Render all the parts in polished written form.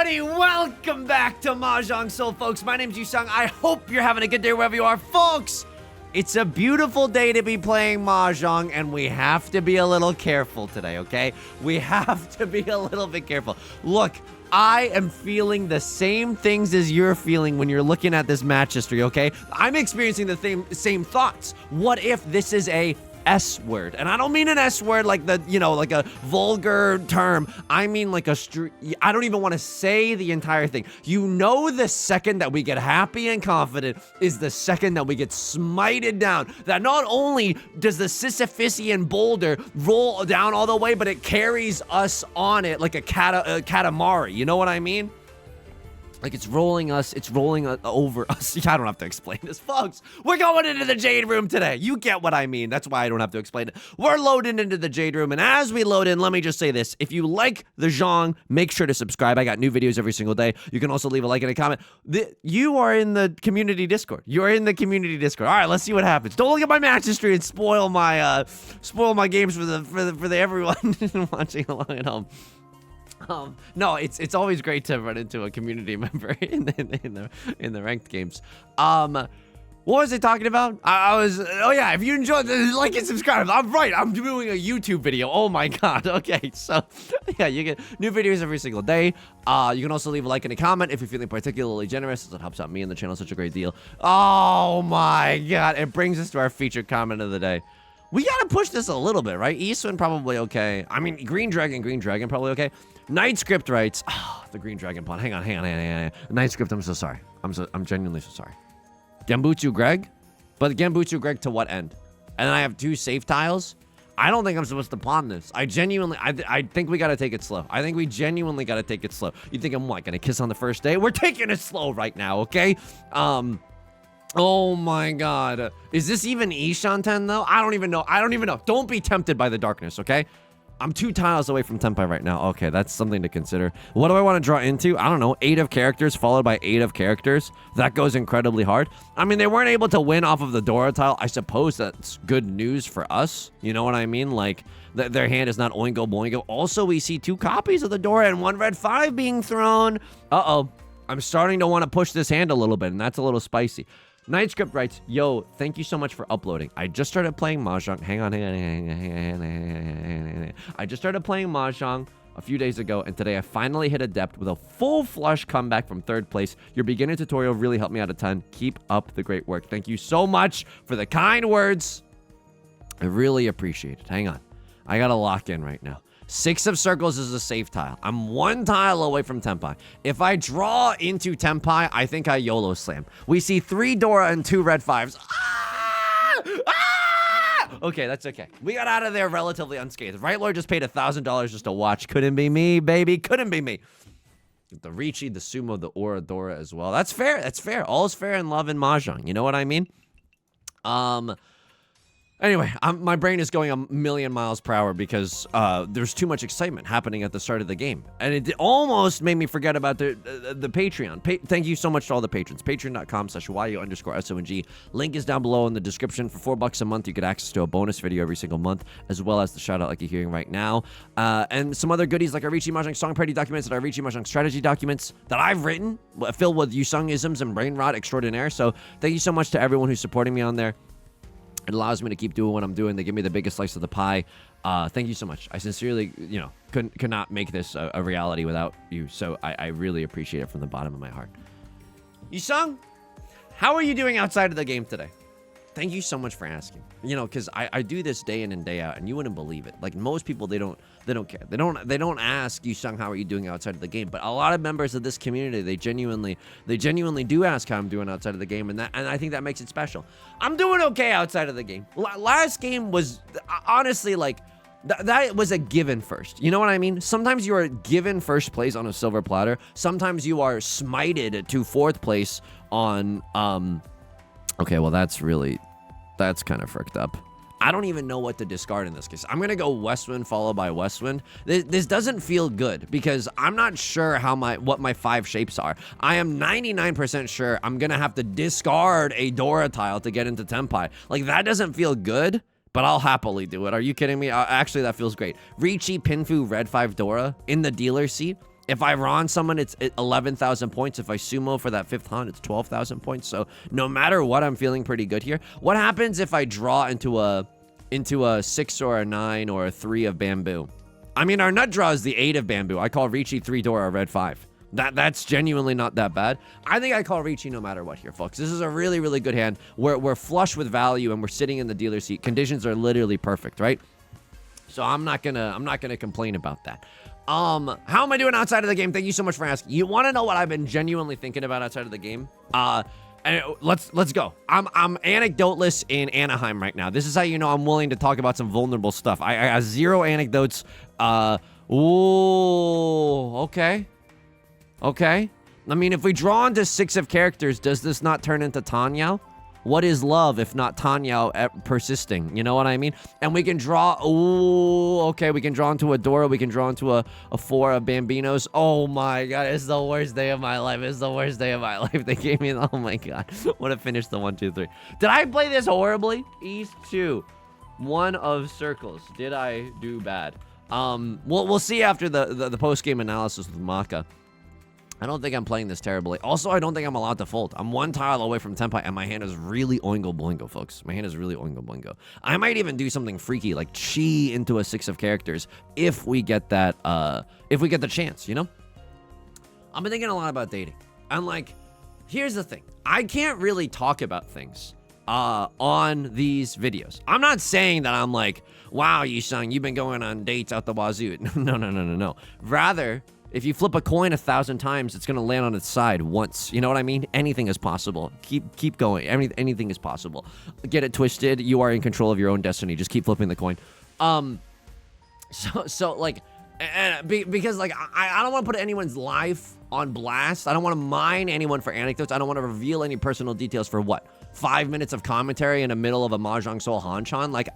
everybody, welcome back to Mahjong Soul, folks. My name's Yusong. I hope you're having a good day wherever you are, folks. It's a beautiful day to be playing Mahjong, and we have to be a little careful today, okay? We have to be a little bit careful. Look, I am feeling the same things as you're feeling when you're looking at this match history, okay? I'm experiencing the same thoughts. What if this is a S word? And I don't mean an S word like the, like a vulgar term. I mean like I don't even want to say the entire thing. The second that we get happy and confident is the second that we get smited down. That not only does the Sisyphusian boulder roll down all the way, but it carries us on it like a katamari. You know what I mean? Like it's rolling over us. I don't have to explain this, folks. We're going into the Jade Room today. You get what I mean. That's why I don't have to explain it. We're loading into the Jade Room, and as we load in, let me just say this. If you like the genre, make sure to subscribe. I got new videos every single day. You can also leave a like and a comment. You are in the community Discord. You're in the community Discord. All right, let's see what happens. Don't look at my match history and spoil my games for the everyone watching along at home. No, it's always great to run into a community member in the ranked games. What was I talking about? Oh yeah, if you enjoyed this, like and subscribe. I'm right, I'm doing a YouTube video. Oh my god. Okay, so yeah, you get new videos every single day. You can also leave a like and a comment if you're feeling particularly generous, as it helps out me and the channel. Such a great deal. Oh my god, it brings us to our featured comment of the day. We gotta push this a little bit, right? Eastwind probably okay. I mean, Green Dragon probably okay. Night Script writes, the Green Dragon pun. Hang on. Night Script, I'm so sorry. I'm genuinely so sorry. Genbutsu Greg? But Genbutsu Greg to what end? And then I have 2 safe tiles? I don't think I'm supposed to pawn this. I think we gotta take it slow. I think we genuinely gotta take it slow. You think I'm what, gonna kiss on the first day? We're taking it slow right now, okay? Oh my god. Is this even Ishanten though? I don't even know. Don't be tempted by the darkness, okay? I'm 2 tiles away from Tenpai right now. Okay, that's something to consider. What do I want to draw into? I don't know. 8 of characters followed by 8 of characters. That goes incredibly hard. I mean, they weren't able to win off of the Dora tile. I suppose that's good news for us. You know what I mean? Like, their hand is not oingo boingo. Also, we see 2 copies of the Dora and 1 red 5 being thrown. Uh-oh. I'm starting to want to push this hand a little bit, and that's a little spicy. Night Script writes, yo, thank you so much for uploading. I just started playing Mahjong. Hang on. I just started playing Mahjong a few days ago, and today I finally hit Adept with a full flush comeback from 3rd place. Your beginner tutorial really helped me out a ton. Keep up the great work. Thank you so much for the kind words. I really appreciate it. Hang on. I gotta lock in right now. 6 of circles is a safe tile. I'm 1 tile away from Tenpai. If I draw into Tenpai, I think I YOLO slam. We see 3 Dora and 2 red 5s. Okay, that's okay. We got out of there relatively unscathed. Right Lord just paid $1,000 just to watch. Couldn't be me, baby. Couldn't be me. The Riichi, the Sumo, the Aura, Dora as well. That's fair. That's fair. All's fair in love and Mahjong. You know what I mean? Anyway, my brain is going a million miles per hour because there's too much excitement happening at the start of the game. And it almost made me forget about the Patreon. Thank you so much to all the patrons. Patreon.com/YU_SONG. Link is down below in the description. For $4 a month, you get access to a bonus video every single month, as well as the shout out like you're hearing right now. And some other goodies like our Riichi Mahjong song parody documents and our Riichi Mahjong strategy documents that I've written, filled with Yusong-isms and brain rot extraordinaire. So thank you so much to everyone who's supporting me on there. It allows me to keep doing what I'm doing. They give me the biggest slice of the pie. Thank you so much. I sincerely, could not make this a reality without you. So I really appreciate it from the bottom of my heart. Yusong, how are you doing outside of the game today? Thank you so much for asking. Because I do this day in and day out, and you wouldn't believe it. Like most people, they don't care. They don't ask Yusong, how are you doing outside of the game? But a lot of members of this community, they genuinely do ask how I'm doing outside of the game, and I think that makes it special. I'm doing okay outside of the game. Last game was honestly like that was a given first. You know what I mean? Sometimes you are given first place on a silver platter. Sometimes you are smited to 4th place on okay, well that's kind of fricked up. I don't even know what to discard in this case. I'm going to go Westwind followed by Westwind. This doesn't feel good because I'm not sure what my 5 shapes are. I am 99% sure I'm going to have to discard a Dora tile to get into Tenpai. Like, that doesn't feel good, but I'll happily do it. Are you kidding me? Actually, that feels great. Riichi, Pinfu, Red 5 Dora in the dealer seat. If I Ron someone, it's 11,000 points. If I sumo for that 5th Han, it's 12,000 points. So no matter what, I'm feeling pretty good here. What happens if I draw into a 6 or a 9 or a 3 of bamboo? I mean, our nut draw is the 8 of bamboo. I call Riichi 3 door a red 5. That's genuinely not that bad. I think I call Riichi no matter what here, folks. This is a really, really good hand. We're flush with value and we're sitting in the dealer seat. Conditions are literally perfect, right? So I'm not gonna complain about that. How am I doing outside of the game? Thank you so much for asking. You want to know what I've been genuinely thinking about outside of the game? And let's go. I'm anecdoteless in Anaheim right now. This is how you know I'm willing to talk about some vulnerable stuff. I have 0 anecdotes. Ooh, okay. Okay. I mean, if we draw into 6 of characters, does this not turn into Tanyao? What is love if not Tanyao persisting? You know what I mean? And we can draw, ooh, okay, we can draw into a Dora, we can draw into a 4 of Bambinos. Oh my god, it's the worst day of my life. It's the worst day of my life. They gave me, oh my god. Want to finish the 1, 2, 3. Did I play this horribly? East 2. 1 of circles. Did I do bad? We'll see after the post-game analysis with Maka. I don't think I'm playing this terribly. Also, I don't think I'm allowed to fold. I'm 1 tile away from Tenpai, and my hand is really oingo boingo, folks. My hand is really oingo boingo. I might even do something freaky, like chi into a 6 of characters, if we get that, if we get the chance, you know? I've been thinking a lot about dating. And, like, here's the thing. I can't really talk about things on these videos. I'm not saying that I'm like, wow, Yusong, you've been going on dates out the wazoo. No. Rather, if you flip a coin 1,000 times, it's gonna land on its side once. You know what I mean? Anything is possible. Keep going. Anything is possible. Get it twisted. You are in control of your own destiny. Just keep flipping the coin. So like, because like I don't want to put anyone's life on blast. I don't want to mine anyone for anecdotes. I don't want to reveal any personal details for what? 5 minutes of commentary in the middle of a Mahjong Soul Hanchan? Like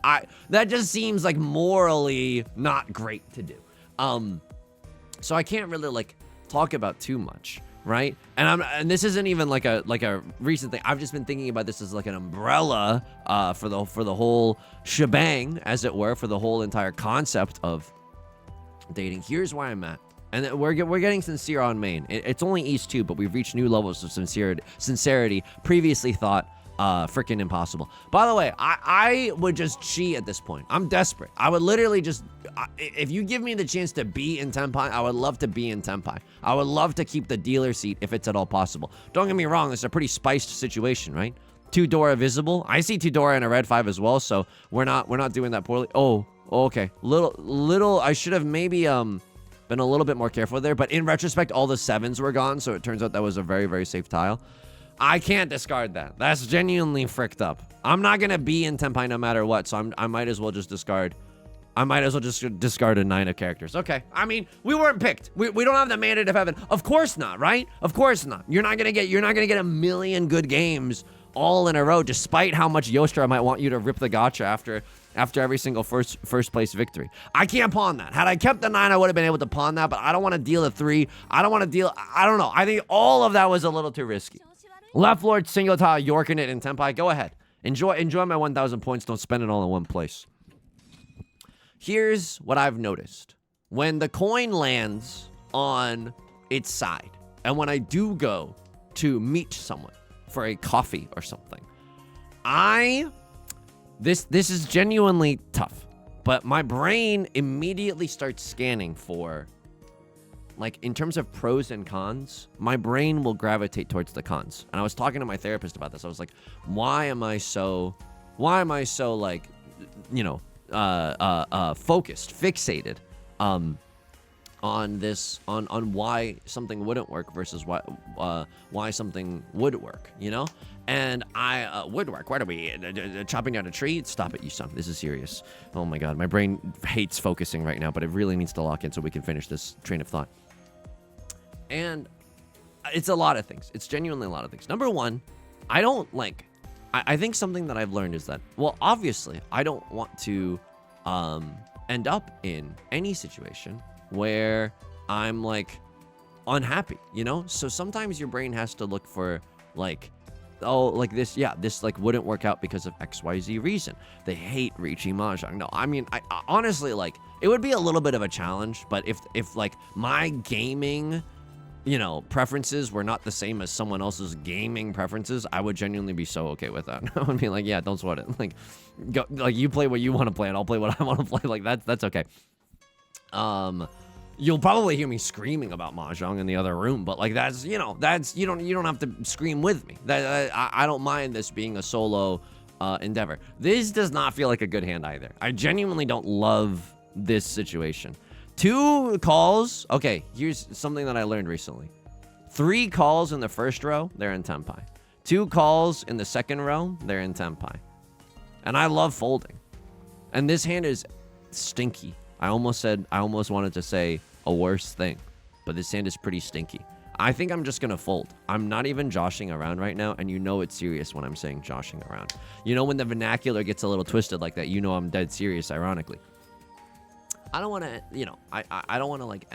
that just seems like morally not great to do. So I can't really like talk about too much, right? And this isn't even like a recent thing. I've just been thinking about this as like an umbrella for the whole shebang, as it were, for the whole entire concept of dating. Here's where I'm at. And we're getting sincere on main. It's only East 2, but we've reached new levels of sincerity previously thought freaking impossible. By the way, I would just cheat at this point. I'm desperate. I would literally just, if you give me the chance to be in Tenpai, I would love to be in Tenpai. I would love to keep the dealer seat if it's at all possible. Don't get me wrong, it's a pretty spiced situation, right? 2 Dora visible. I see 2 Dora and a red 5 as well, so we're not doing that poorly. Oh, okay. Little, I should have maybe been a little bit more careful there, but in retrospect, all the 7s were gone, so it turns out that was a very, very safe tile. I can't discard that. That's genuinely fricked up. I'm not gonna be in Tenpai no matter what, so I might as well just discard. I might as well just discard a 9 of characters. Okay. I mean, we weren't picked. We don't have the mandate of heaven. Of course not, right? Of course not. You're not gonna get a million good games all in a row, despite how much Yostra might want you to rip the gacha after every single first place victory. I can't pawn that. Had I kept the 9, I would have been able to pawn that, but I don't want to deal a 3. I don't know. I think all of that was a little too risky. Left Lord, single tile, Yorking it in Tenpai. Go ahead. Enjoy my 1,000 points. Don't spend it all in one place. Here's what I've noticed. When the coin lands on its side, and when I do go to meet someone for a coffee or something, this is genuinely tough, but my brain immediately starts scanning for, like, in terms of pros and cons, my brain will gravitate towards the cons. And I was talking to my therapist about this. I was like, why am I so like, you know, focused, fixated, on this, on why something wouldn't work versus why something would work, you know? And I would work. What are we chopping down a tree? Stop it, Yusong. This is serious. Oh my god, my brain hates focusing right now, but it really needs to lock in so we can finish this train of thought. And it's a lot of things. It's genuinely a lot of things. Number one, I don't like. I think something that I've learned is that, well, obviously, I don't want to end up in any situation where I'm like unhappy, you know? So sometimes your brain has to look for like, oh, like this, yeah, this like wouldn't work out because of XYZ reason. They hate Riichi Mahjong. No, I mean, I honestly, like, it would be a little bit of a challenge, but if like my gaming, you know, preferences were not the same as someone else's gaming preferences, I would genuinely be so okay with that. I would be like, yeah, don't sweat it. Like, go, like you play what you want to play, and I'll play what I want to play. Like that's okay. You'll probably hear me screaming about Mahjong in the other room, but like that's, you know, that's you don't have to scream with me. I don't mind this being a solo endeavor. This does not feel like a good hand either. I genuinely don't love this situation. 2 calls. Okay, here's something that I learned recently. 3 calls in the first row, they're in Tenpai. 2 calls in the second row, they're in Tenpai. And I love folding. And this hand is stinky. I almost wanted to say a worse thing, but this hand is pretty stinky. I think I'm just gonna fold. I'm not even joshing around right now, and you know it's serious when I'm saying joshing around. You know when the vernacular gets a little twisted like that, you know I'm dead serious, ironically. I don't want to, you know, I don't want to like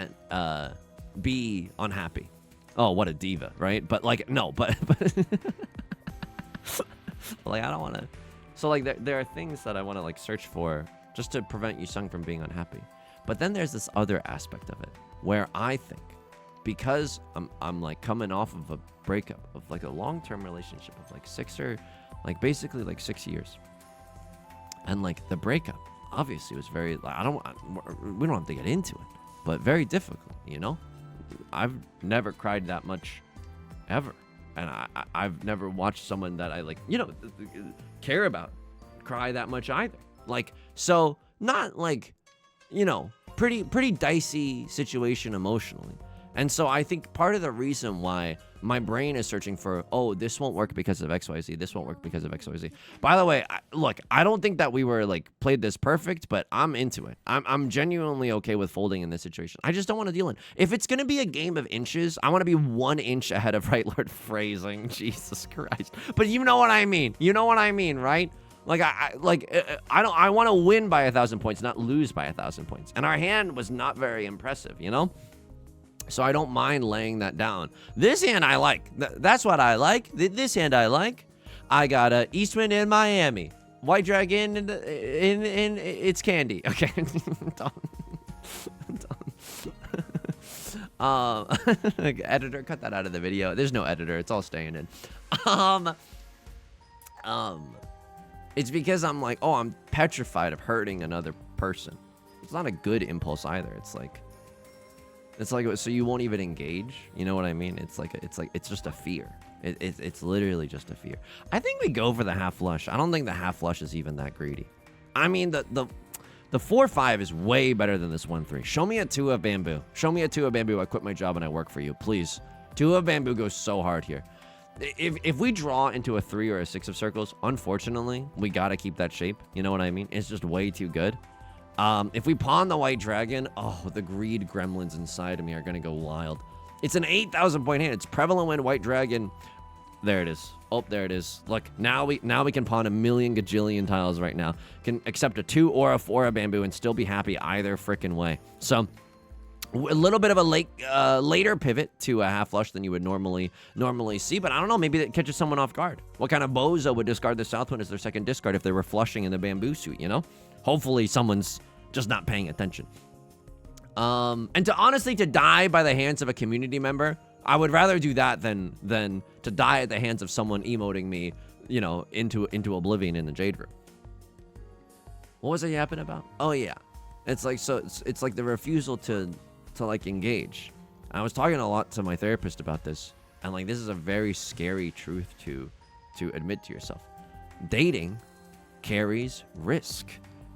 be unhappy. Oh, what a diva, right? But like, no, but like I don't want to. So like there are things that I want to like search for just to prevent Yusong from being unhappy. But then there's this other aspect of it where I think because I'm like coming off of a breakup of like a long-term relationship of like basically 6 years, and like the breakup obviously was very, we don't have to get into it, but very difficult, you know? I've never cried that much ever. And I've never watched someone that I like, you know, care about cry that much either. Like, so not like, you know, pretty dicey situation emotionally. And so I think part of the reason why my brain is searching for, oh, this won't work because of XYZ, this won't work because of XYZ. By the way, look, I don't think that we were like played this perfect, but I'm into it. I'm genuinely okay with folding in this situation. I just don't want to deal in. If it's going to be a game of inches, I want to be 1 inch ahead of Right Lord phrasing. Jesus Christ. But you know what I mean. You know what I mean, right? Like, I want to win by 1,000 points, not lose by 1,000 points. And our hand was not very impressive, you know? So I don't mind laying that down. This hand I like. That's what I like. This hand I like. I got a Eastman in Miami. White Dragon in it's candy. Okay. Editor, cut that out of the video. There's no editor. It's all staying in. It's because I'm like, oh, I'm petrified of hurting another person. It's not a good impulse either. It's like, so you won't even engage. You know what I mean? It's just a fear. It's literally just a fear. I think we go for the half flush. I don't think the half flush is even that greedy. I mean, the 4-5 is way better than this 1-3. Show me a 2 of bamboo. Show me a 2 of bamboo. I quit my job and I work for you, please. 2 of bamboo goes so hard here. If we draw into a 3 or a 6 of circles, unfortunately, we gotta keep that shape. You know what I mean? It's just way too good. If we pawn the white dragon, oh, the greed gremlins inside of me are gonna go wild. It's an 8,000 point hand. It's prevalent when white dragon. There it is. Oh, there it is. Look, now we can pawn a million gajillion tiles right now. Can accept a 2 or a 4 of bamboo and still be happy either frickin' way. So a little bit of a later pivot to a half flush than you would normally see, but I don't know, maybe that catches someone off guard. What kind of bozo would discard the south one as their second discard if they were flushing in the bamboo suit, you know? Hopefully someone's just not paying attention. And to die by the hands of a community member, I would rather do that than to die at the hands of someone emoting me, you know, into oblivion in the Jade Room. What was I yapping about? Oh yeah, it's like, so it's like the refusal to like engage. I was talking a lot to my therapist about this, and like this is a very scary truth to admit to yourself. Dating carries risk.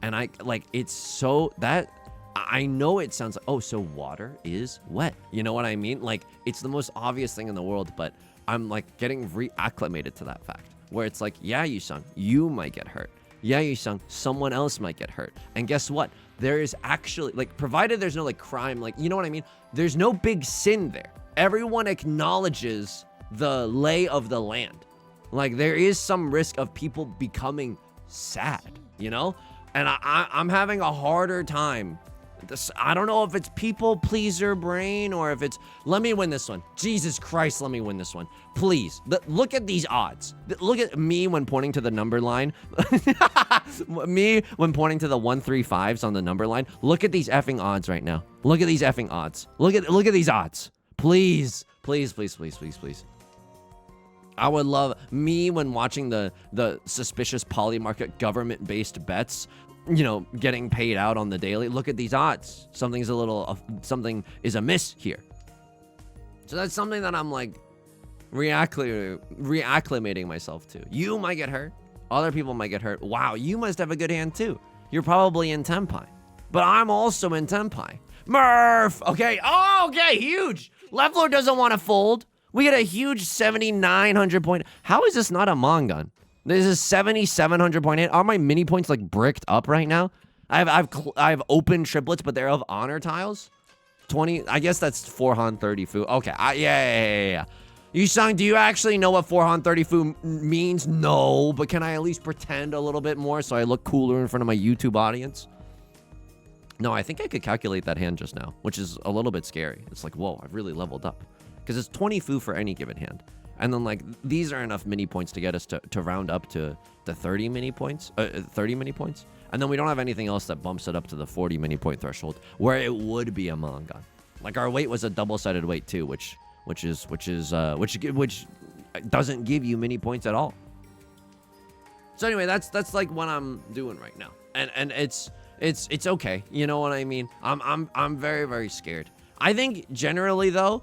And it's so that I know it sounds like, oh, so water is wet. You know what I mean? Like, it's the most obvious thing in the world, but I'm like getting reacclimated to that fact where it's like, yeah, Yusong, you might get hurt. Yeah, Yusong, someone else might get hurt. And guess what? There is actually, like, provided there's no like crime, like, you know what I mean? There's no big sin there. Everyone acknowledges the lay of the land. Like, there is some risk of people becoming sad, you know? And I'm having a harder time I don't know if it's people pleaser brain or if it's, let me win this one. Jesus Christ, let me win this one. Please. Look at these odds. Look at me when pointing to the number line. Me when pointing to the 135s on the number line. Look at these effing odds right now. Look at these effing odds. Look at these odds. Please. Please, please, please, please, please. I would love me when watching the suspicious polymarket government-based bets, you know, getting paid out on the daily. Look at these odds. Something is amiss here. So that's something that I'm like reacclimating myself to. You might get hurt. Other people might get hurt. Wow, you must have a good hand too. You're probably in Tenpai. But I'm also in Tenpai. Murph! Okay. Oh, okay, huge. Left Lord doesn't want to fold. We get a huge 7,900 point. How is this not a Mongun? This is 7,700 point hit. Are my mini points like bricked up right now? I have open triplets, but they're of honor tiles. 20. I guess that's 430 fu. Okay. Yeah. Yusong, do you actually know what 430 fu means? No, but can I at least pretend a little bit more so I look cooler in front of my YouTube audience? No, I think I could calculate that hand just now, which is a little bit scary. It's like, whoa, I've really leveled up. Because it's 20 fu for any given hand. And then, like, these are enough mini points to get us to round up to the 30 mini points. And then we don't have anything else that bumps it up to the 40 mini point threshold, where it would be a Mongun. Like, our weight was a double-sided weight, too, which doesn't give you mini points at all. So anyway, that's like what I'm doing right now. And it's okay. You know what I mean? I'm very, very scared. I think generally, though,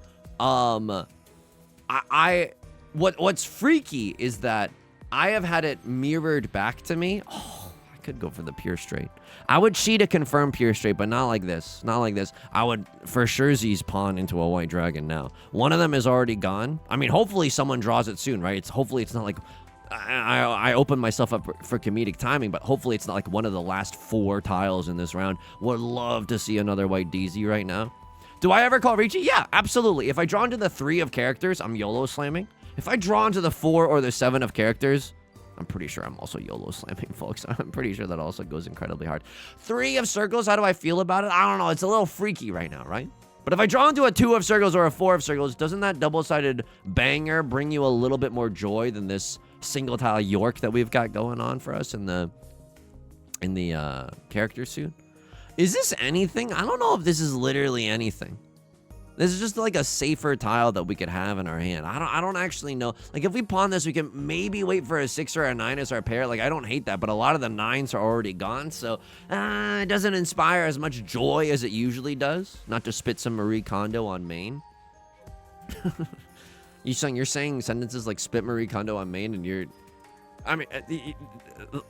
what's freaky is that I have had it mirrored back to me. Oh, I could go for the pure straight. I would cheat a confirm pure straight, but not like this. Not like this. I would for sure Z's pawn into a white dragon now. One of them is already gone. I mean, hopefully someone draws it soon, right? Hopefully it's not like I open myself up for comedic timing, but hopefully it's not like one of the last 4 tiles in this round. Would love to see another white DZ right now. Do I ever call Riichi? Yeah, absolutely. If I draw into the 3 of characters, I'm YOLO slamming. If I draw into the 4 or the 7 of characters, I'm pretty sure I'm also YOLO slamming, folks. I'm pretty sure that also goes incredibly hard. 3 of circles, how do I feel about it? I don't know. It's a little freaky right now, right? But if I draw into a 2 of circles or a 4 of circles, doesn't that double-sided banger bring you a little bit more joy than this single-tile York that we've got going on for us in the character suit? Is this anything? I don't know if this is literally anything. This is just like a safer tile that we could have in our hand. I don't actually know. Like, if we pawn this, we can maybe wait for a 6 or a 9 as our pair. Like, I don't hate that, but a lot of the 9s are already gone, so it doesn't inspire as much joy as it usually does. Not to spit some Marie Kondo on main. You're saying sentences like spit Marie Kondo on main, and you're... I mean,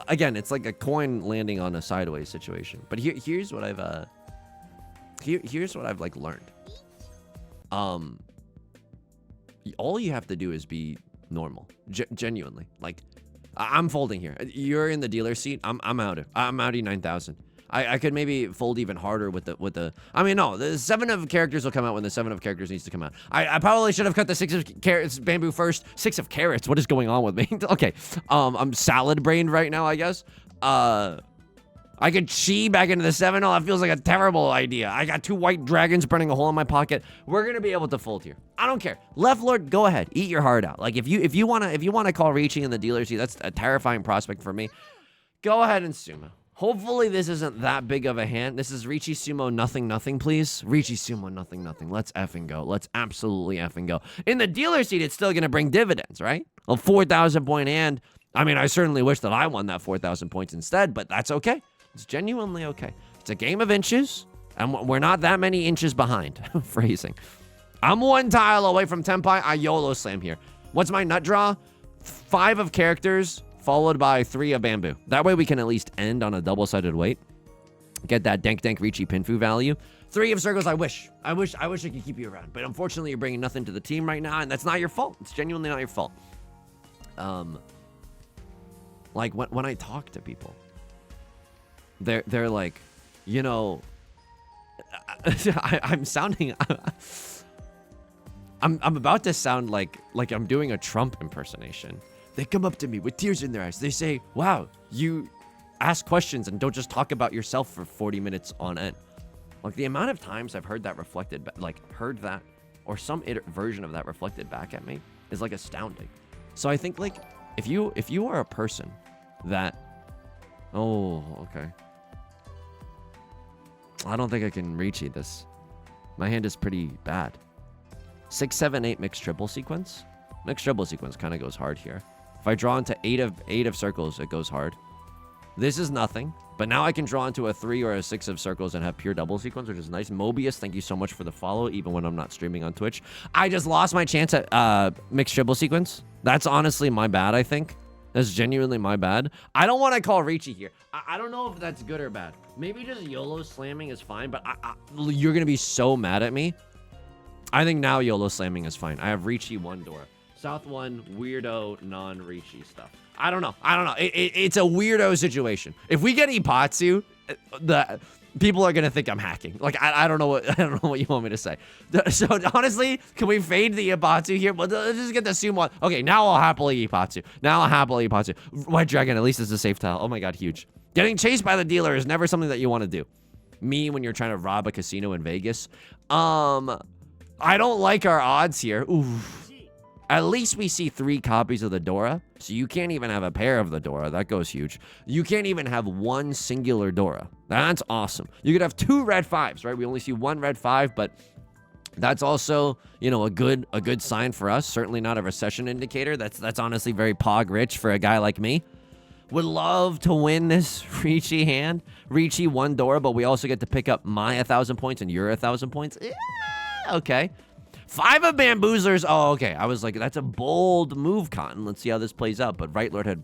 again, it's like a coin landing on a sideways situation. But here's what I've here's what I've like learned. All you have to do is be normal, genuinely. Like, I'm folding here. You're in the dealer seat. I'm out. I'm outie 9,000. I could maybe fold even harder with the. I mean, no, the 7 of characters will come out when the 7 of characters needs to come out. I probably should have cut the 6 of carrots bamboo first. 6 of carrots. What is going on with me? Okay, I'm salad brained right now, I guess. I could chi back into the 7. Oh, that feels like a terrible idea. I got 2 white dragons burning a hole in my pocket. We're gonna be able to fold here. I don't care. Left Lord, go ahead. Eat your heart out. Like, if you wanna call Riichi in the dealer seat, that's a terrifying prospect for me. Go ahead and sumo. Hopefully this isn't that big of a hand. This is Riichi Sumo nothing, please. Riichi Sumo nothing. Let's effing go. Let's absolutely effing go. In the dealer seat, it's still gonna bring dividends, right? A 4,000 point hand. I mean, I certainly wish that I won that 4,000 points instead, but that's okay. It's genuinely okay. It's a game of inches, and we're not that many inches behind. Phrasing. I'm 1 tile away from Tenpai. I YOLO slam here. What's my nut draw? 5 of characters, followed by 3 of bamboo. That way we can at least end on a double-sided weight. Get that dank Riichi Pinfu value. 3 of circles, I wish I could keep you around. But unfortunately, you're bringing nothing to the team right now, and that's not your fault. It's genuinely not your fault. Like, when I talk to people, they're like, you know, I'm sounding... I'm about to sound like I'm doing a Trump impersonation. They come up to me with tears in their eyes. They say, wow, you ask questions and don't just talk about yourself for 40 minutes on end. Like, the amount of times I've heard that reflected, heard that, or some version of that reflected back at me is, like, astounding. So I think, like, if you are a person that... Oh, okay. I don't think I can Riichi this. My hand is pretty bad. 6, 7, 8 mixed triple sequence. Mixed triple sequence kind of goes hard here. If I draw into 8 of circles, it goes hard. This is nothing. But now I can draw into a 3 or a 6 of circles and have pure double sequence, which is nice. Mobius, thank you so much for the follow, even when I'm not streaming on Twitch. I just lost my chance at mixed triple sequence. That's honestly my bad, I think. That's genuinely my bad. I don't want to call Riichi here. I don't know if that's good or bad. Maybe just YOLO slamming is fine, but you're going to be so mad at me. I think now YOLO slamming is fine. I have Riichi 1 Dora. South 1, weirdo, non-Riichi stuff. I don't know. It's a weirdo situation. If we get Ipatsu, the people are gonna think I'm hacking. Like, I don't know what you want me to say. So honestly, can we fade the Ipatsu here? But let's just get the sumo. Okay, now I'll happily Ipatsu. White Dragon, at least it's a safe tile. Oh my god, huge. Getting chased by the dealer is never something that you want to do. Me when you're trying to rob a casino in Vegas. I don't like our odds here. Oof. At least we see 3 copies of the Dora, so you can't even have a pair of the Dora. That goes huge. You can't even have 1 singular Dora. That's awesome. You could have 2 red 5s, right? We only see 1 red 5, but that's also, you know, a good sign for us. Certainly not a recession indicator. That's honestly very pog rich for a guy like me. Would love to win this Riichi hand. Riichi 1 Dora, but we also get to pick up my 1,000 points and your 1,000 points. Yeah, okay. 5 of Bamboozlers. Oh, okay. I was like, that's a bold move, Cotton. Let's see how this plays out. But Right Lord had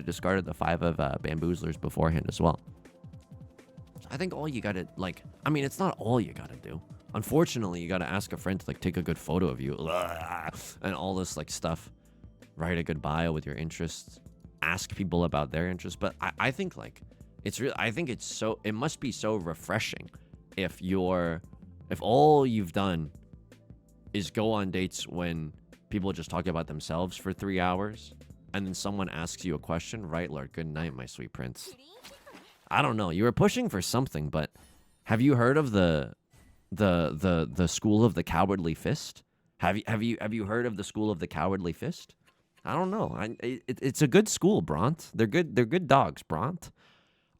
discarded the 5 of Bamboozlers beforehand as well. So I think all you gotta, like, I mean, it's not all you gotta do. Unfortunately, you gotta ask a friend to, like, take a good photo of you. And all this, like, stuff. Write a good bio with your interests. Ask people about their interests. But I think, like, it's real. I think it must be so refreshing if all you've done is go on dates when people just talk about themselves for 3 hours, and then someone asks you a question. Right, Lord. Good night, my sweet prince. I don't know. You were pushing for something, but have you heard of the school of the cowardly fist? Have you heard of the school of the cowardly fist? I don't know. It's a good school, Bront. They're good dogs, Bront.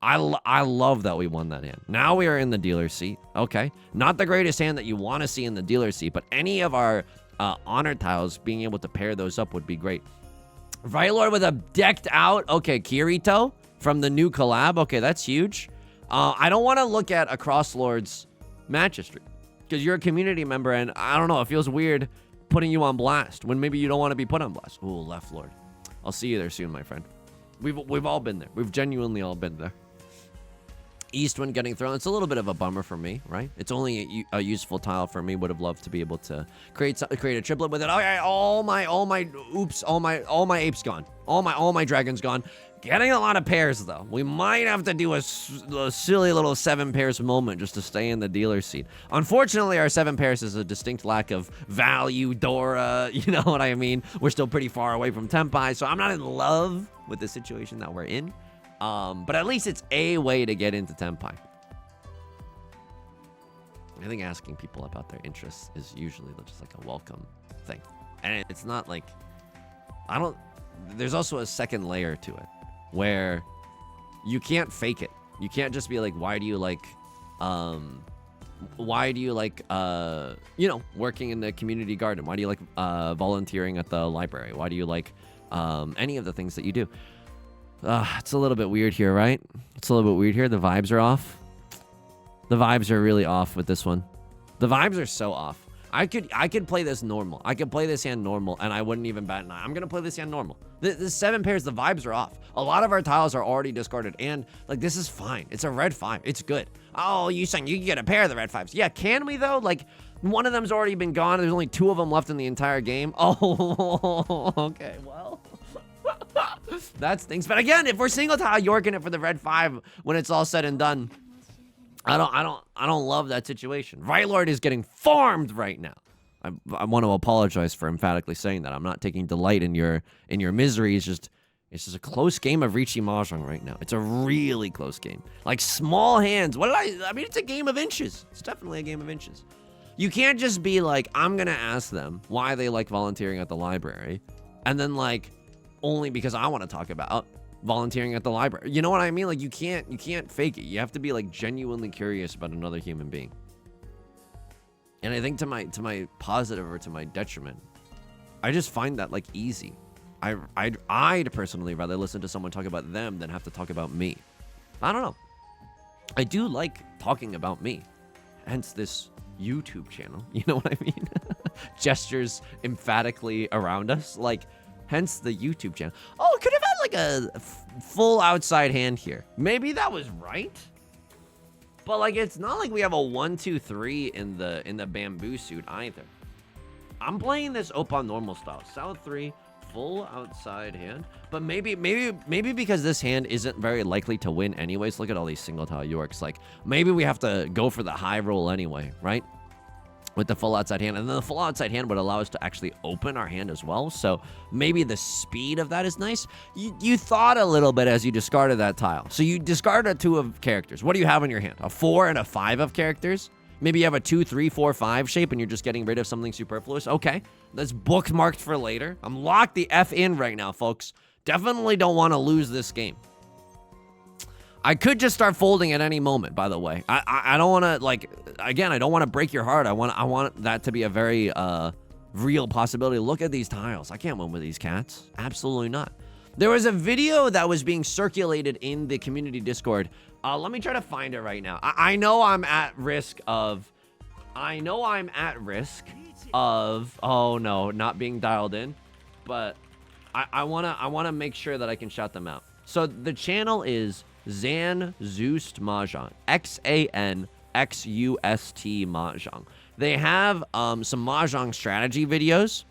I love that we won that hand. Now we are in the dealer's seat. Okay. Not the greatest hand that you want to see in the dealer's seat, but any of our honor tiles, being able to pair those up would be great. Vylord with a decked out. Okay, Kirito from the new collab. Okay, that's huge. I don't want to look at a Crosslord's match history because you're a community member, and I don't know. It feels weird putting you on blast when maybe you don't want to be put on blast. Ooh, Left Lord. I'll see you there soon, my friend. We've all been there. We've genuinely all been there. Eastwind getting thrown. It's a little bit of a bummer for me, right? It's only a useful tile for me. Would have loved to be able to create a triplet with it. Okay, all my apes gone. All my dragons gone. Getting a lot of pairs though. We might have to do a silly little 7 pairs moment just to stay in the dealer's seat. Unfortunately, our 7 pairs is a distinct lack of value. Dora, you know what I mean? We're still pretty far away from Tenpai, so I'm not in love with the situation that we're in. But at least it's a way to get into Tenpai. I think asking people about their interests is usually just like a welcome thing. And it's not like, there's also a second layer to it where you can't fake it. You can't just be like, why do you like, working in the community garden? Why do you like, volunteering at the library? Why do you like, any of the things that you do? It's a little bit weird here, right? It's a little bit weird here. The vibes are off. The vibes are really off with this one. The vibes are so off. I could play this normal. I could play this hand normal, and I wouldn't even bat an eye. I'm going to play this hand normal. The 7 pairs, the vibes are off. A lot of our tiles are already discarded, and, like, this is fine. It's a red 5. It's good. Oh, you saying you can get a pair of the red 5s. Yeah, can we, though? Like, one of them's already been gone. There's only 2 of them left in the entire game. Oh, okay, well. That stinks. But again, if we're single tile Yorking it for the red 5 when it's all said and done, I don't love that situation. Vylord is getting farmed right now. I want to apologize for emphatically saying that. I'm not taking delight in your miseries. Just This is a close game of Riichi Mahjong right now. It's a really close game. Like, small hands. I mean, it's a game of inches. It's definitely a game of inches. You can't just be like, I'm going to ask them why they like volunteering at the library. And then, like, only because I want to talk about volunteering at the library. You know what I mean? Like, you can't fake it. You have to be, like, genuinely curious about another human being. And I think to my positive or to my detriment, I just find that, like, easy. I'd personally rather listen to someone talk about them than have to talk about me. I don't know. I do like talking about me. Hence this YouTube channel. You know what I mean? Gestures emphatically around us. Like, hence the YouTube channel. Oh, could have had like a full outside hand here. Maybe that was right. But like, it's not like we have a 1, 2, 3 in the bamboo suit either. I'm playing this Oppan normal style. South 3. Full outside hand, but maybe because this hand isn't very likely to win anyways. Look at all these single tile Yorks. Like, maybe we have to go for the high roll anyway, right? With the full outside hand, and then the full outside hand would allow us to actually open our hand as well. So maybe the speed of that is nice. You thought a little bit as you discarded that tile. So you discarded a 2 of characters. What do you have in your hand? A 4 and a 5 of characters. Maybe you have a 2, 3, 4, 5 shape and you're just getting rid of something superfluous. Okay, that's bookmarked for later. I'm locked the F in right now, folks. Definitely don't want to lose this game. I could just start folding at any moment, by the way. I don't want to, like, again, I don't want to break your heart. I want that to be a very real possibility. Look at these tiles. I can't win with these cats. Absolutely not. There was a video that was being circulated in the community Discord. Let me try to find it right now. I know I'm at risk of... oh no, not being dialed in. But I wanna make sure that I can shout them out. So the channel is Zanxust Mahjong. XANXUST Mahjong. They have some Mahjong strategy videos.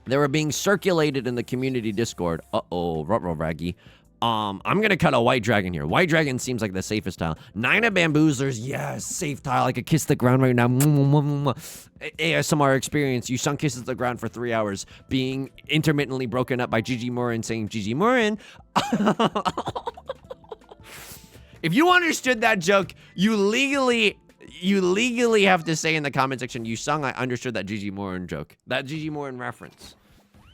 They were being circulated in the community Discord. Uh-oh, ruh-roh raggy. I'm gonna cut a white dragon here. White dragon seems like the safest tile. 9 of bamboozlers, yes, safe tile. I could kiss the ground right now. ASMR experience. Yusong kisses the ground for 3 hours, being intermittently broken up by Gigi Morin saying, Gigi Morin. If you understood that joke, you legally have to say in the comment section, Yusong, I understood that Gigi Morin joke. That Gigi Morin reference.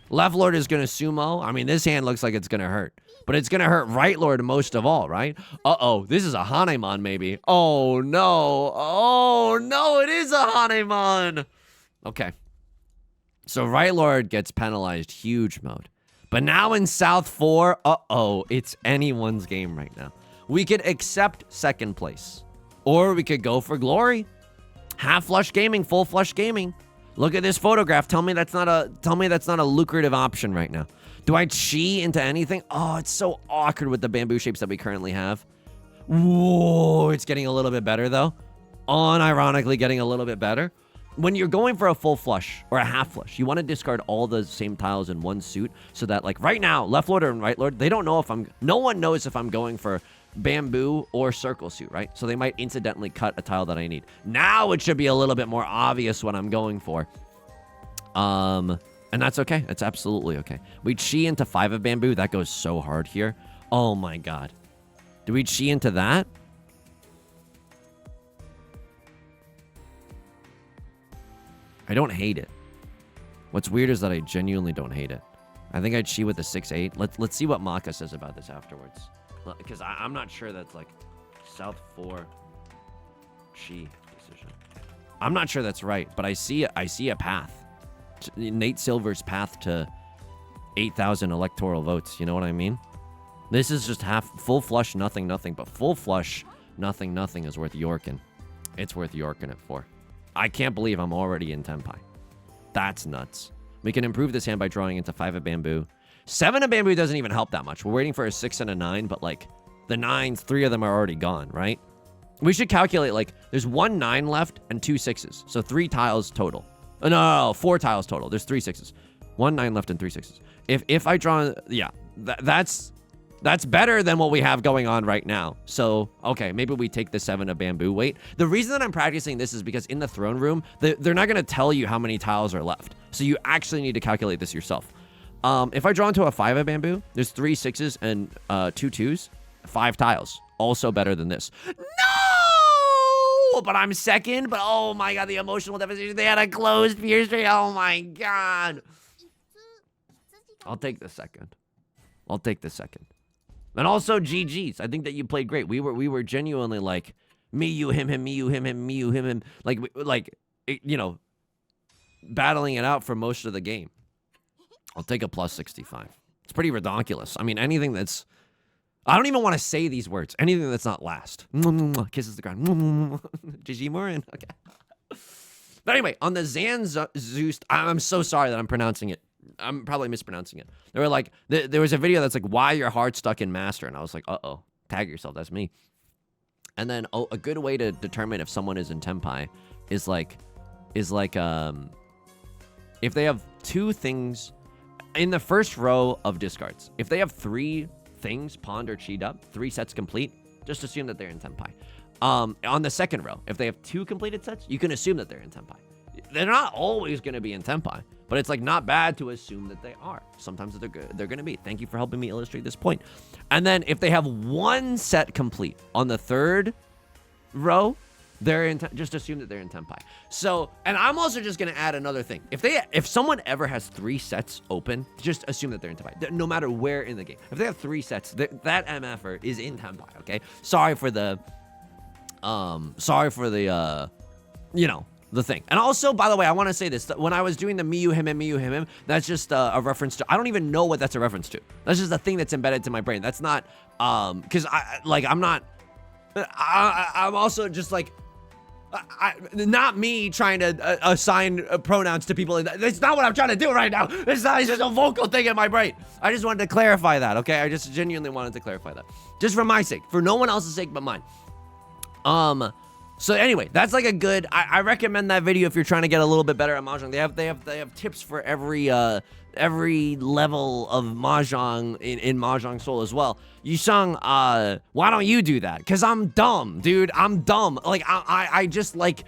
Left Lord is gonna sumo. I mean, this hand looks like it's gonna hurt. But it's gonna hurt Right Lord most of all, right? Uh-oh, this is a Hanemon maybe. Oh no, it is a Hanemon. Okay. So Right Lord gets penalized huge mode. But now in South 4, uh-oh, it's anyone's game right now. We could accept second place. Or we could go for glory. Half flush gaming, full flush gaming. Look at this photograph. Tell me that's not a lucrative option right now. Do I chi into anything? Oh, it's so awkward with the bamboo shapes that we currently have. Whoa, it's getting a little bit better though. Unironically getting a little bit better. When you're going for a full flush or a half flush, you want to discard all the same tiles in one suit so that, like, right now, Left Lord and Right Lord, they don't know if no one knows if I'm going for bamboo or circle suit, right? So they might incidentally cut a tile that I need. Now it should be a little bit more obvious what I'm going for. And that's okay. It's absolutely okay. We chi into 5 of bamboo. That goes so hard here. Oh my god. Do we chi into that? I don't hate it. What's weird is that I genuinely don't hate it. I think I'd chi with a 6-8. Let's see what Maka says about this afterwards. Because I'm not sure that's like South 4 chi decision. I'm not sure that's right, but I see a path. Nate Silver's path to 8,000 electoral votes. You know what I mean? This is just full flush, nothing, but full flush, nothing is worth Yorkin. It's worth Yorkin it for. I can't believe I'm already in Tenpai. That's nuts. We can improve this hand by drawing into 5 of bamboo. 7 of bamboo doesn't even help that much. We're waiting for a 6 and a 9, but like the 9s, 3 of them are already gone, right? We should calculate, like, there's 1 9 left and 2 6s. So 3 tiles total. No, 4 tiles total. There's 3 6s. 1 9 left and 3 6s. If I draw, yeah, that's better than what we have going on right now. So, okay, maybe we take the 7 of bamboo. Wait, the reason that I'm practicing this is because in the throne room, they're not going to tell you how many tiles are left. So you actually need to calculate this yourself. If I draw into a 5 of bamboo, there's 3 6s and 2 2s, 5 tiles. Also better than this. No! But I'm second. But oh my god, the emotional devastation. They had a closed Pierce Tree. Oh my god. I'll take the second. I'll take the second. And also GG's. I think that you played great. We were genuinely like me, you, him, me, you, him, me, you, him. Like you know, battling it out for most of the game. I'll take a plus 65. It's pretty ridiculous. I mean, anything that's... I don't even want to say these words. Anything that's not last. Kisses the ground. GG Morin. Okay. But anyway, on the Zeus, I'm so sorry that I'm pronouncing it. I'm probably mispronouncing it. They were like, there was a video that's like, why your heart stuck in master? And I was like, uh-oh. Tag yourself. That's me. And then a good way to determine if someone is in Tenpai is like, if they have 2 things in the first row of discards. If they have 3 things pawned or cheat up, 3 sets complete, just assume that they're in Tenpai. On the second row, if they have 2 completed sets, you can assume that they're in Tenpai. They're not always going to be in Tenpai, but it's like not bad to assume that they are. Sometimes they're going to be. Thank you for helping me illustrate this point. And then if they have 1 set complete on the third row, they're in. Just assume that they're in Tenpai. So, and I'm also just gonna add another thing. If someone ever has 3 sets open, just assume that they're in Tenpai. No matter where in the game. If they have 3 sets, that MFer is in Tenpai. Okay. Sorry for the, you know, the thing. And also, by the way, I want to say this. When I was doing the Miyu him and Miyu him, that's just a reference to. I don't even know what that's a reference to. That's just a thing that's embedded to my brain. That's not because I'm not. I'm also just like. Not me trying to assign pronouns to people. That's not what I'm trying to do right now. It's just a vocal thing in my brain. I just wanted to clarify that, okay? I just genuinely wanted to clarify that. Just for my sake. For no one else's sake but mine. So anyway, that's like a good... I recommend that video if you're trying to get a little bit better at Mahjong. They have tips for every level of Mahjong in Mahjong Soul as well. Yusong, why don't you do that? Cause I'm dumb, dude. I'm dumb. Like I just like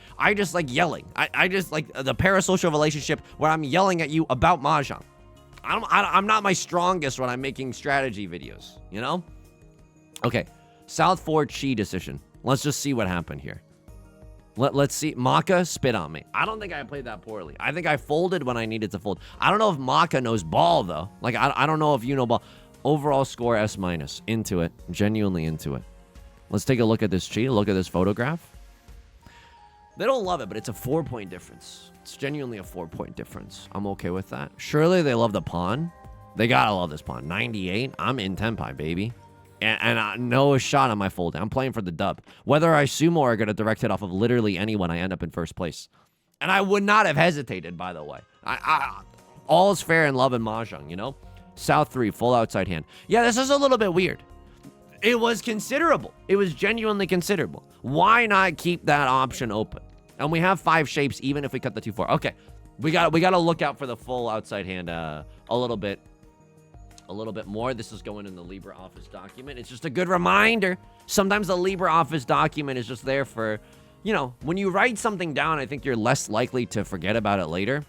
yelling. I just like the parasocial relationship where I'm yelling at you about Mahjong. I'm not my strongest when I'm making strategy videos, you know? Okay, South 4 Chi decision. Let's just see what happened here. Let's see. Maka spit on me. I don't think I played that poorly. I think I folded when I needed to fold. I don't know if Maka knows ball, though. Like, I don't know if you know ball. Overall score, S-. Into it. Genuinely into it. Let's take a look at this chi. Look at this photograph. They don't love it, but it's a 4-point difference. It's genuinely a 4-point difference. I'm okay with that. Surely they love the pawn. They gotta love this pawn. 98. I'm in Tenpai, baby. And no shot on my folding. I'm playing for the dub. Whether I sumo or get a direct hit off of literally anyone, I end up in first place. And I would not have hesitated, by the way. All is fair in love and Mahjong, you know? South 3, full outside hand. Yeah, this is a little bit weird. It was considerable. It was genuinely considerable. Why not keep that option open? And we have 5 shapes, even if we cut the 2-4. Okay, we got to look out for the full outside hand a little bit more. This is going in the LibreOffice document. It's just a good reminder. Sometimes the LibreOffice document is just there for, you know, when you write something down, I think you're less likely to forget about it later.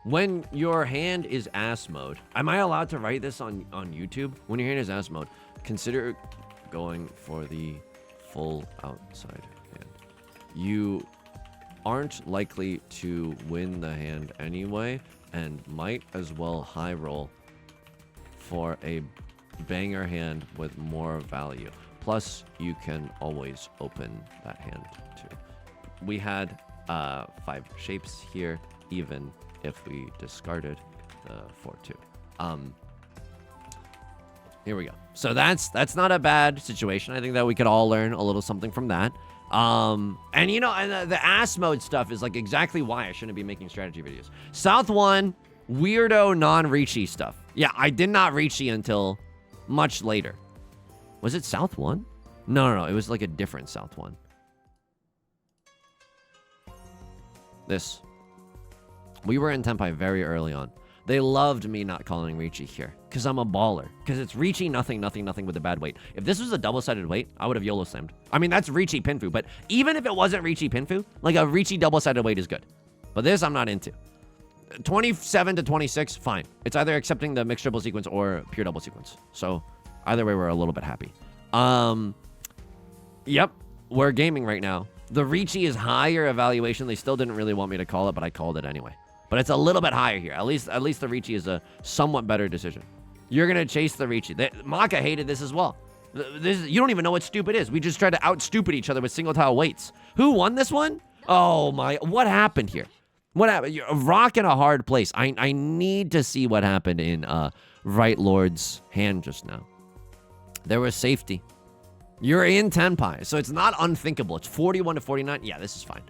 When your hand is ass mode, am I allowed to write this on YouTube? When your hand is ass mode, consider going for the full outside hand. You aren't likely to win the hand anyway, and might as well high roll for a banger hand with more value. Plus, you can always open that hand too. We had 5 shapes here, even if we discarded the 4-2. Here we go. So that's not a bad situation. I think that we could all learn a little something from that. And you know, and the ass mode stuff is like exactly why I shouldn't be making strategy videos. South 1, weirdo non-Riichi stuff. Yeah, I did not Riichi until much later. Was it South 1? No, it was like a different South 1. This. We were in Tenpai very early on. They loved me not calling Riichi here, because I'm a baller. Because it's Riichi, nothing with a bad weight. If this was a double-sided weight, I would have YOLO slammed. I mean, that's Riichi Pinfu, but even if it wasn't Riichi Pinfu, like a Riichi double-sided weight is good. But this I'm not into. 27 to 26, fine. It's either accepting the mixed triple sequence or pure double sequence. So either way, we're a little bit happy. Yep, we're gaming right now. The Riichi is higher evaluation. They still didn't really want me to call it, but I called it anyway. But it's a little bit higher here. At least the Riichi is a somewhat better decision. You're going to chase the Riichi. Maka hated this as well. You don't even know what stupid is. We just tried to out-stupid each other with single tile weights. Who won this one? Oh, my. What happened here? What happened? You're rocking a hard place. I need to see what happened in Right Lord's hand just now. There was safety. You're in Tenpai, so it's not unthinkable. It's 41 to 49. Yeah, this is fine.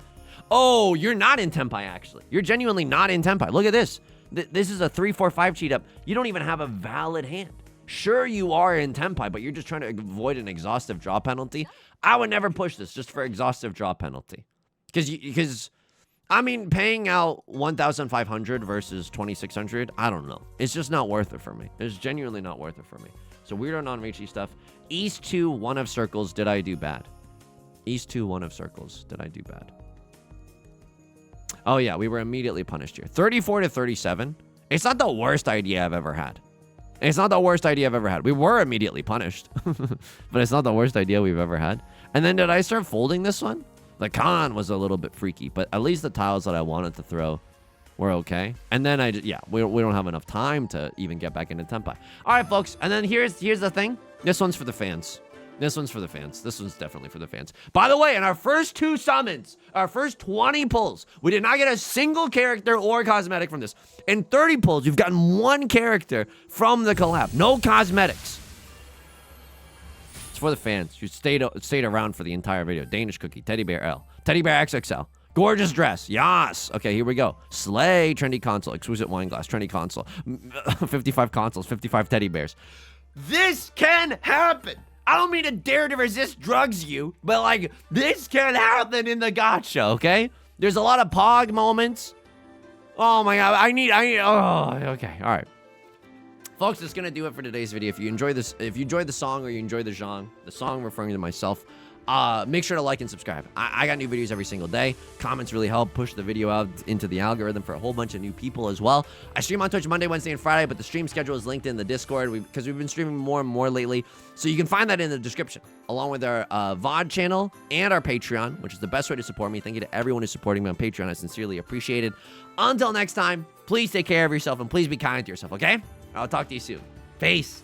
Oh, you're not in Tenpai, actually. You're genuinely not in Tenpai. Look at this. This is a 3-4-5 cheat up. You don't even have a valid hand. Sure, you are in Tenpai, but you're just trying to avoid an exhaustive draw penalty. I would never push this just for exhaustive draw penalty. Because I mean, paying out 1,500 versus 2,600, I don't know. It's just not worth it for me. It's genuinely not worth it for me. So weirdo non-Riichi stuff. East 2, 1 of circles, did I do bad? East 2, 1 of circles, did I do bad? Oh yeah, we were immediately punished here. 34 to 37. It's not the worst idea I've ever had. It's not the worst idea I've ever had. We were immediately punished, but it's not the worst idea we've ever had. And then did I start folding this one? The con was a little bit freaky, but at least the tiles that I wanted to throw were okay. And then we don't have enough time to even get back into Tenpai. All right, folks. And then here's the thing. This one's for the fans. This one's for the fans. This one's definitely for the fans. By the way, in our first 2 summons, our first 20 pulls, we did not get a single character or cosmetic from this. In 30 pulls, we've gotten 1 character from the collab. No cosmetics. It's for the fans. You stayed around for the entire video. Danish Cookie, Teddy Bear L, Teddy Bear XXL. Gorgeous dress. Yas. Okay, here we go. Slay. Trendy console. Exquisite wine glass. Trendy console. 55 consoles. 55 teddy bears. This can happen. I don't mean to dare to resist drugs you, but like, this can happen in the gacha, okay? There's a lot of pog moments. Oh my god, oh, okay, all right. Folks, that's gonna do it for today's video. If you enjoyed the song or you enjoyed the genre, the song referring to myself, make sure to like and subscribe. I got new videos every single day. Comments really help push the video out into the algorithm for a whole bunch of new people as well. I stream on Twitch Monday, Wednesday, and Friday, but the stream schedule is linked in the Discord because we've been streaming more and more lately. So you can find that in the description, along with our VOD channel and our Patreon, which is the best way to support me. Thank you to everyone who's supporting me on Patreon. I sincerely appreciate it. Until next time, please take care of yourself and please be kind to yourself, okay? I'll talk to you soon. Peace.